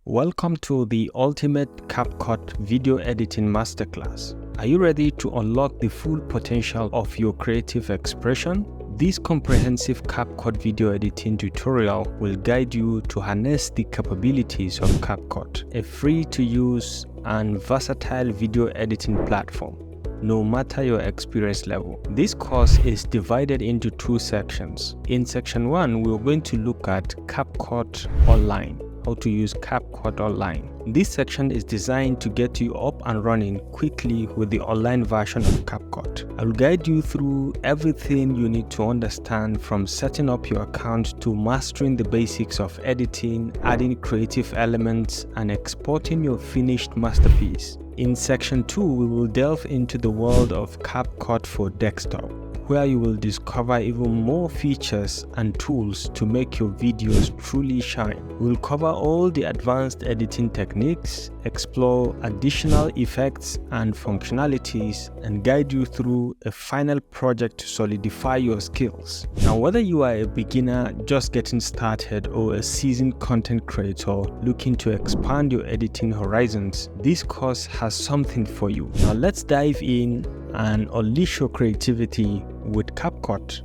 Welcome to the ultimate Capcut video editing masterclass. Are you ready to unlock the full potential of your creative expression? This comprehensive Capcut video editing tutorial will guide you to harness the capabilities of Capcut, a free-to-use and versatile video editing platform, no matter your experience level. This course is divided into two sections. In section 1, we're going to look at Capcut Online, how to use Capcut Online. This section is designed to get you up and running quickly with the online version of Capcut. I will guide you through everything you need to understand, from setting up your account to mastering the basics of editing, adding creative elements, and exporting your finished masterpiece. In section 2, we will delve into the world of Capcut for desktop, where you will discover even more features and tools to make your videos truly shine. We'll cover all the advanced editing techniques, explore additional effects and functionalities, and guide you through a final project to solidify your skills. Now, whether you are a beginner just getting started or a seasoned content creator looking to expand your editing horizons, this course has something for you. Now let's dive in and unleash your creativity with Capcut.